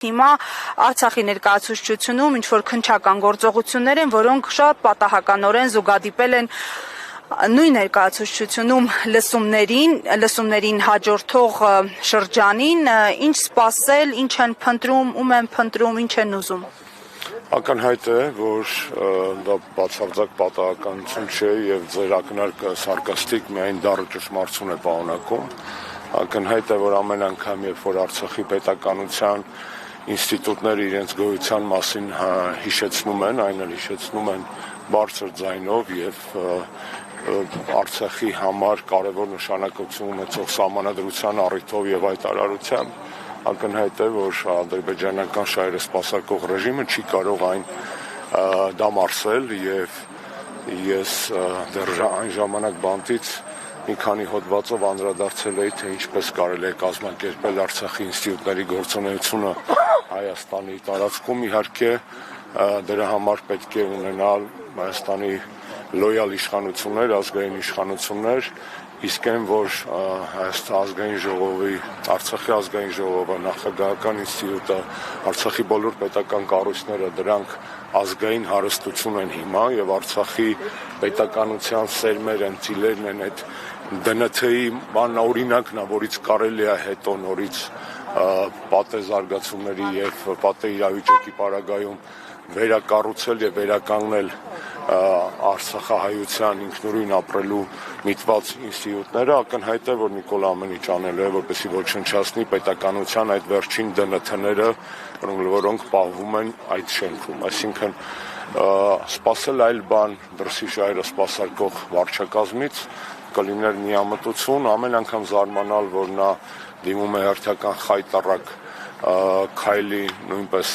Հիմա Արցախի ներկայացուցչությունում ինչ-որ քննչական գործողություններ են, որոնք շատ պատահականորեն զուգադիպել են նույն ներկայացուցչությունում լսումներին հաջորդող շրջանին, ինչ սպասել, ինչ են փնտրում, ում են փնտրում, ինչ են ուզում։ Ակնհայտ է, որ դա բացարձակ պատահականություն չէ եւ ձեր ակնարկը սարկաստիկ միայն դառը ճշմարտություն է պարունակում։ Ակնհայտ է, որ ամեն անգամ, երբ որ Արցախի պետականության ինստիտուտները իրենց գոյության մասին հիշեցնում են, այն էլ հիշեցնում են բարձր ձայնով եւ Արցախի համար կարևոր նշանակություն ունեցող սահմանադրության առիթով եւ այդ արարությամբ, ակնհայտ է, որ ադրբեջանական շահերը սպասարկող ռեժիմը չի կարող այն դամարսել եւ ես դեռ այն ժամանակ բանտից մի քանի հոդվածով անդրադարձել էի, թե ինչպես կարելի է կազմակերպել Արցախի ինստիտուտների գործունեությունը Հայաստանի տարածքում, իհարկե դրա համար պետք է ունենալ Հայաստանի լոյալ իշխանություններ, ազգային իշխանություններ, իսկ այն, որ ազգային ժողովի, Արցախի ազգային ժողովը, նախագահական ինստիտուտը, Արցախի բոլոր պետական կառույցները դրանք ազգային հարստություն են հիմա եւ Արցախի պետականության սերմեր են, ծիլերն են այդ ԴՆԹ-ի օրինակն է, որից կարելի է հետո նորից պատե զարգացումների եւ պատե իրավիճակի պարագայում վերակառուցել եւ վերականգնել Արցախահայության ինքնուրույն ապրելու միտված ինստիտուտները, ակնհայտ է, որ Նիկոլ ամեն ինչ անել է, որպեսզի ոչնչացնի պետականության այդ վերջին ԴՆԹ-ները, որոնք պահվում են այդ շենքում, այսինքն սպասել այլ բան դրսի շահերը սպասարկող վարչակազմից կլիներ միամտություն, ամեն անգամ զարմանալ, որ նա դիմում է հերթական խայտառակ քայլի, նույնպես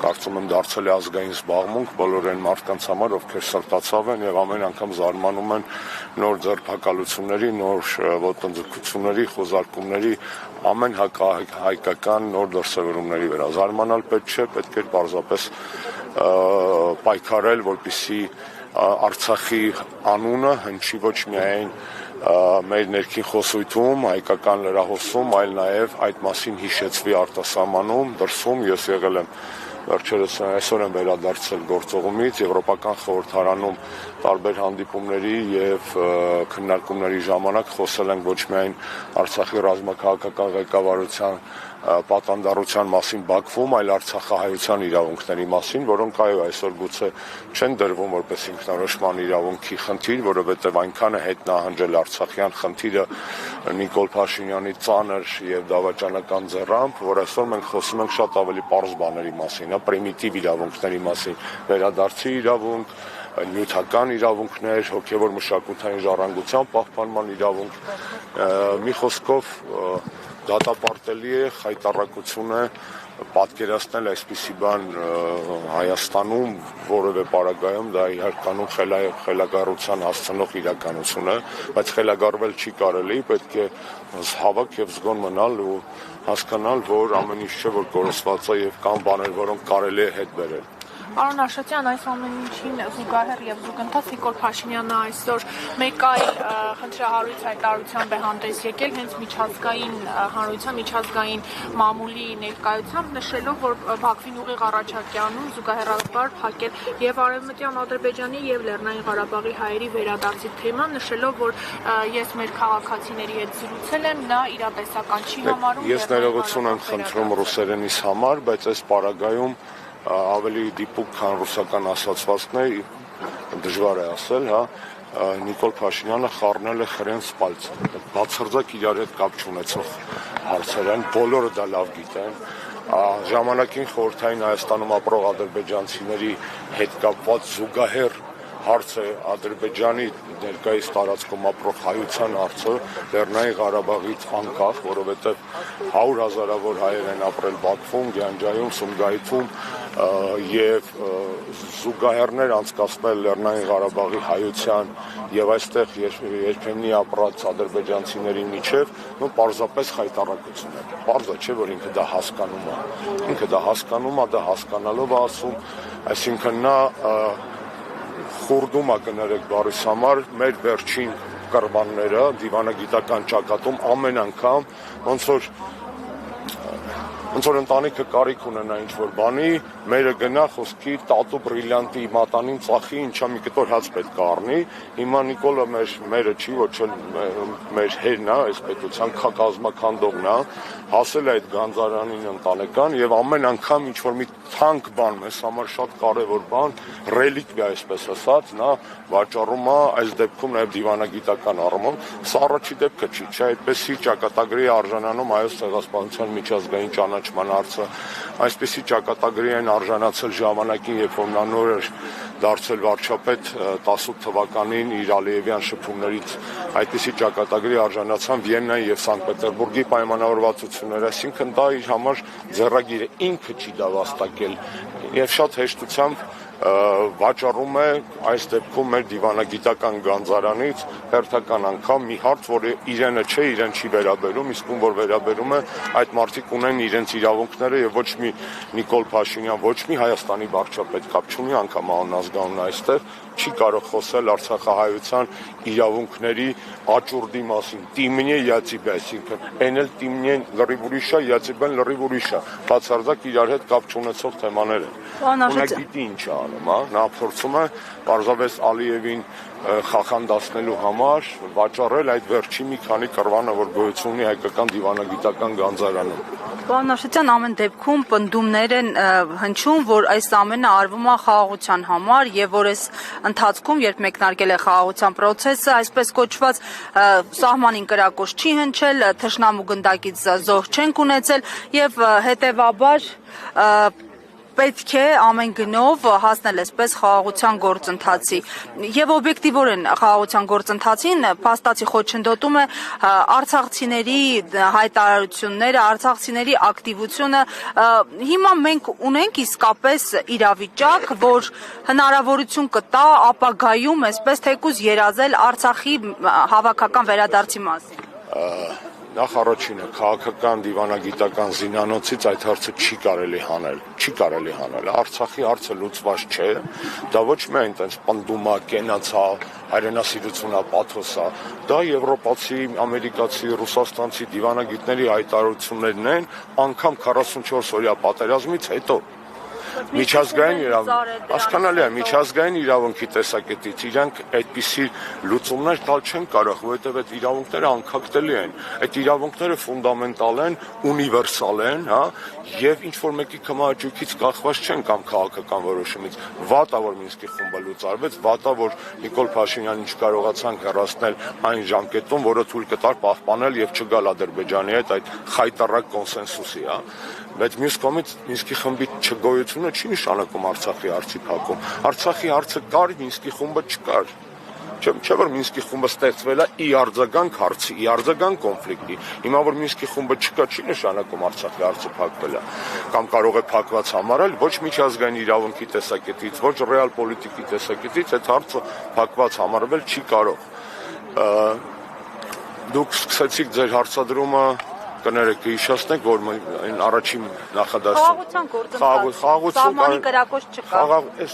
կարծում եմ դարձել է ազգային զբաղմունք բոլոր այն մարդկանց համար, ովքեր սրտացավ են եւ ամեն անգամ զարմանում են նոր ձերբակալությունների, նոր ոտնձգությունների, խոզարկումների, ամեն հայկական նոր դրսևորումների վրա։ Զարմանալ պետք չէ, պետք է պարզապես պայքարել, որպեսզի Արցախի անունը հնչի ոչ միայն մեր ներքին խոսույթում, հայկական լրահոսում, այլ նաև այդ մասին հիշեցվի արտասահմանում, դրսում։ Ես եղել եմ վերջերս այսօր եմ վերադարձել գործողումից, Եվրոպական խորհրդարանում տարբեր հանդիպումների եւ քննարկումների ժամանակ խոսել ենք ոչ միայն Արցախի ռազմաքաղաքական ղեկավարության պատանդառության մասին Բաքվում, այլ Արցախահայության իրավունքների մասին, որոնք այո այսօր գուցե չեն դրվում որպես ինքնորոշման իրավունքի խնդիր, որովհետև այնքան է հետ նահանջել Արցախյան խնդիրը Նիկոլ Փաշինյանի ծանր եւ դավաճանական ձեռամբ, որ այսօր մենք խոսում ենք շատ ավելի պարզ բաների մասին, պրիմիտիվ իրավունքների մասին, վերադարձի իրավունք, նյութական իրավունքներ, հոգևոր մշակութային ժառանգության պահպանման իրավունք, մի խոսքով դատապարտելի է, խայտառակություն է պատկերացնել այսպիսի բան Հայաստանում որևէ պարագայում, դա իհարկանում խելագարության հասցնող իրականություն է, բայց խելագարվել չի կարելի, պետք է հավաք եւ զգոն մնալ ու հասկանալ, որ ամեն ինչ չէ, որ կորսված է եւ կան բաներ, որոնք կարելի է հետ բերել։ Պարոն Աշոտյան, այս ամեն ինչին զուգահեռ եւ զուգընթաց Նիկոլ Փաշինյանը այսօր մեկ այլ խնդրահարույց հայտարարությամբ է հանդես եկել հենց միջազգային հանրության, միջազգային մամուլի ներկայությամբ, նշելով, որ Բաքվին ուղիղ առաջարկ է անում զուգահեռաբար փակել եւ Արևմտյան Ադրբեջանի եւ Լեռնային Ղարաբաղի հայերի վերադարձի թեման, նշելով, որ ես մեր քաղաքացիների հետ զրուցել եմ, նա իրատեսական չի համարում։ Ես ներողություն եմ խնդրում ռուսերենից համար, բայց այս պարագայում ավելի դիպուկ, քան ռուսական ասացվածքն է, դժվար է ասել, հա, Նիկոլ Փաշինյանը խառնել է խրենց պալցը, բացարձակ իրար հետ կապ չունեցող հարցեր են, բոլորը դա լավ գիտեն, ժամանակին խորհրդային Հայաստանում ապրող ադրբեջանցիների հետ կապված զուգահեռ հարց է Ադրբեջանի ներկայիս տարածքում ապրող հայության հարցը, Լեռնային Ղարաբաղից անկախ, որովհետև 100,000-ավոր հայեր են ապրել Բաքվում, Գյանջայում, Սումգայիթում եւ զուգահեռներ անցկացնել Լեռնային Ղարաբաղի հայության եւ այստեղ երբեմնի ապրած ադրբեջանցիների միջև, նո պարզապես խայտառակություն է։ Պարզ է, չէ, որ ինքը դա հասկանում է։ Ինքը դա հասկանում է, դա հասկանալով ասում, այսինքն նա խուրդում է կներեք բարիս համար մեր վերջին կռվանները դիվանագիտական ճակատում ամեն անգամ ոնց որ ոնց որ ընտանիքը կարիք ունենա ինչ-որ բանի, մերը գնա խոսքի տատու բրիլյանտի մատանին ծախի, ինչա մի կտոր հաց պետք է առնի, հիմա Նիկոլը մերը չի, ոչ էլ մեր հերն է, այս պետության կազմաքանդողն է, հասել է այդ գանձարանին ընտանեկան եւ ամեն անգամ ինչ-որ մի թանկ բան, մեզ համար շատ կարեւոր բան, ռելիկվիա, այսպես ասած, նա վաճառում է այս դեպքում նաեւ դիվանագիտական առումով, սա առաջի դեպքը չի, չէ, այդպեսի ճակատագրի արժանանում հայոց ցեղասպանության միջազգային ճանաչման հարցը, այսպեսի ճակատագրի են արժանացել ժամանակին, երբ որ նա նոր էր դարձել վարչապետ 18 թվականին իր Ալիևյան շփումներից, այդպեսի ճակատագրի արժանացան Վիեննայի եւ Սանկտ Պետերբուրգի պայմանավորվածությունները, այսինքն դա իր համար ձեռագիր է, ինքը չի դա վաստակել եւ շատ հեշտությամբ վաճառում է այս դեպքում մեր դիվանագիտական գանձարանից հերթական անգամ մի հարց, որ իրենը չէ, իրեն չի վերաբերում, իսկ ում որ վերաբերում է, այդ մարդիկ ունեն իրենց իրավունքները եւ ոչ մի Նիկոլ Փաշինյան, ոչ մի Հայաստանի վարչապետ կապ չունի, անգամ անազգանուն այստեղ չի կարող խոսել արցախահայության իրավունքների աճուրդի մասին։ Տիմնե յացիբե, այսինքն էնել տիմնեն լրիվ ուրիշ է, յացիբեն լրիվ ուրիշ է։ Բացարձակ իրար հետ կապ չունեցող թեմաներ են։ Նա գիտի ինչ է անում, հա, նա փորձում է պարզապես Ալիևին խախանդացնելու համար վաճառել այդ վերջի մի քանի կռվանը, որ գոյություն ունի հայկական դիվանագիտական գանձարանում։ Պարոն Աշոտյան, ամեն դեպքում պնդումներ են հնչում, որ այս ամենը արվում է խաղաղության համար եւ որ այս ընթացքում, երբ մեկնարկել է խաղաղության process-ը, այսպես կոչված սահմանին կրակոց չի հնչել, թշնամու գնդակից զոհ չենք ունեցել եւ հետեւաբար պետք է ամեն գնով հասնել այսպես խաղաղության գործընթացի եւ օբյեկտիվորեն խաղաղության գործընթացին փաստացի խոչընդոտում է արցախցիների հայտարարությունները, արցախցիների ակտիվությունը։ Հիմա մենք ունենք իսկապես իրավիճակ, որ հնարավորություն կտա ապագայում այսպես թեկուզ երազել Արցախի հավաքական վերադարձի մասին։ Նախ առաջինը քաղաքական դիվանագիտական զինանոցից այդ հարցը չի կարելի հանել, Արցախի հարցը լուծված չէ, դա ոչ միայն տենց պնդումա, կենացա, հայրենասիրությունա, պաթոսա, դա եվրոպացի, ամերիկացի, ռուսաստանցի դիվանագիտների հայտարարություններն են, անգամ 44 օրյա պատերազմից հետո։ Միջազգային իրավունք, հասկանալի է, միջազգային իրավունքի տեսակետից իրանք այդպիսի լուծումներ տալ չեն կարող, որովհետև այդ իրավունքները անկախտելի են, այդ իրավունքները ֆունդամենտալ են, ունիվերսալ են, հա, եւ ինչ որ մեկի կամաճուկից կախված չեն կամ քաղաքական որոշումից։ Վատա որ Մինսկի խումբը լուծարվեց, վատա որ Նիկոլ Փաշինյանին չկարողացանք հեռացնել այն ժամկետում, որը թույլ կտար պահպանել եւ չգալ Ադրբեջանի հետ այդ խայտառակ կոնսենսուսի, հա։ Բայց մյուս կողմից Մինսկի խմբի չգոյությունը չի նշանակում Արցախի հարցի փակում։ Արցախի հարցը կար, Մինսկի խումբը չկար։ Չէ՞ որ Մինսկի խումբը ստեղծվել է ի արձագանք հարցի, ի արձագանք կոնֆլիկտի։ Հիմա որ Մինսկի խումբը չկա, չի նշանակում Արցախի հարցը փակվել է։ Կամ կարող է փակված համարել ոչ միջազգային իրավունքի տեսակետից, ոչ ռեալ պոլիտիկի տեսակետից այդ հարցը փակված համարվել չի կարող։ Դուք սկսեցիք ձեր հարցադրումը կներեք հիշեցնեք, որ այն առաջին նախադասում սահմանին կրակոց չկա։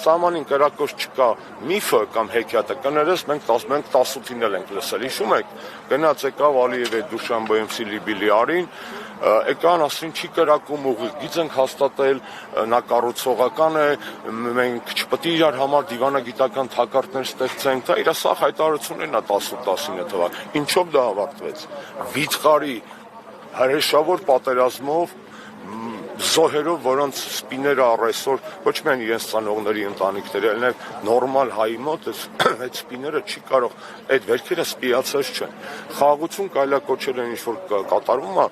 Սահմանին կրակոց չկա միֆը կամ հեքիաթը կներես մենք 18-ին էլ ենք լսել, հիշում եք, գնաց եկավ Ալիևի Դուշանբեում Սիլիբիլիարին, եկան ասին չի կրակում ուղիղ, գիծ ենք հաստատել, նա կառուցողական է, մենք չպետք է իրար համար դիվանագիտական թակարդներ ստեղծենք, դա իր սա հայտարարություններն է 18-19 թվականին, ինչով դա ավարտվեց։ Վիճղարի հրեշավոր պատերազմով զոհերով, որոնց սպիները առ այսօր ոչ միայն իրենց ծանողների ընտանիքների, այլ նաև նորմալ հայի մոտ այդ սպիները չի կարող, այդ վերքերը սպիացած չեն։ Խաղաղություն կայլակոչել են ինչ-որ կատարվում է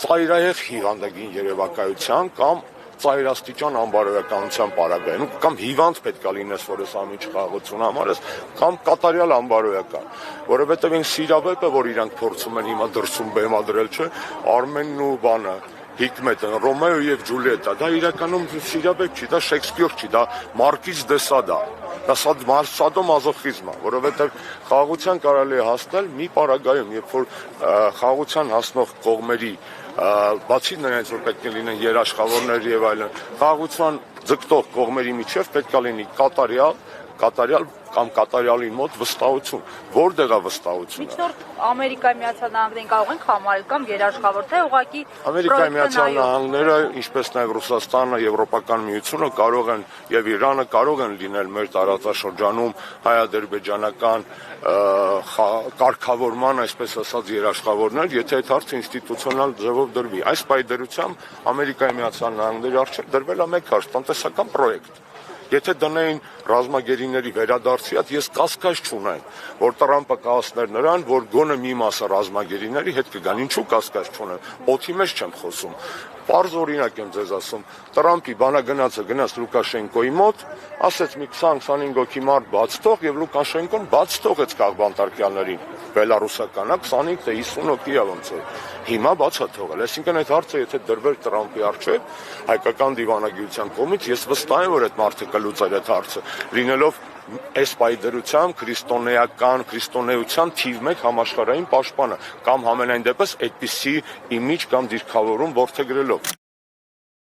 ծայրահեղ հիվանդագին երևակայության կամ ծայրաստիճան անբարոյականության պարագայում, կամ հիվանդ պետք է լինես, որ ես ամիջ խաղաղություն համարես, կամ կատարյալ անբարոյական, որովհետև այն սիրավեպը, որ իրանք փորձում են հիմա դրսում բեմադրել, չէ, Արմենն ու բանը, Հիկմետը, Ռոմեո եւ Ջուլիետա, դա իրականում սիրավեպ չի, դա Շեքսպիր չի, դա Մարկիզ դե Սադա, դա սադոմազոխիզմ է, որովհետև խաղաղության կարելի է հասնել մի պարագայում, երբ որ խաղաղության հասնող կողմերի բացի նրանից, որ պետք է լինեն երաշխավորներ եւ այլն, խաղաղության ձգտող կողմերի միջև պետք է լինի կատարյալ կամ կատարյալին մոտ վստահություն։ Որտեղ է վստահությունը։ Միջնորդ Ամերիկայի Միացյալ Նահանգներին կարող ենք համարել կամ երաշխավոր, թե ուղղակի Ամերիկայի Միացյալ Նահանգները, ինչպես նաև Ռուսաստանը, Եվրոպական միությունը կարող են եւ Իրանը կարող են լինել մեր տարածաշրջանում հայ-ադրբեջանական կարգավորման, այսպես ասած, երաշխավորներ, եթե այդ հարցը ինստիտուցիոնալ ձևով դրվի։ Այս պայդրությամբ Ամերիկայի Միացյալ Նահանգների առջև դրվել է մեկ հարց՝ տնտեսական պրոյեկտ։ Եթե դնեին ռազմագերիների վերադարձի հետ, ես կասկած չունեմ, որ Տրամպը կհասներ նրան, որ գոնե մի մասը ռազմագերիների հետ կգան։ Ինչու կասկած չունեմ։ Օդի մեջ չեմ խոսում։ Պարզ օրինակ եմ ձեզ ասում, Տրամպի բանագնացը գնաց Լուկաշենկոյի մոտ, ասեց մի 20-25 հոգի մարդ բաց թող, եւ Լուկաշենկոն բաց թողեց քաղբանտարկյալներին։ Բելարուսականա 25 թե 50 հոգի ա ոնց է։ Հիմա բաց է թողել։ Այսինքն այդ հարցը եթե դրվել Տրամպի առջև, հայկական դիվանագիտության կողմից, ես վստահ եմ, որ այդ մարդը կլուծել այդ հարցը, լինելով այս պայդրությամբ քրիստոնեության թիվ 1 համաշխարհային պաշտպանը կամ համենայն դեպս այդպիսի իմիջ կամ դիրքավորում որդեգրելով։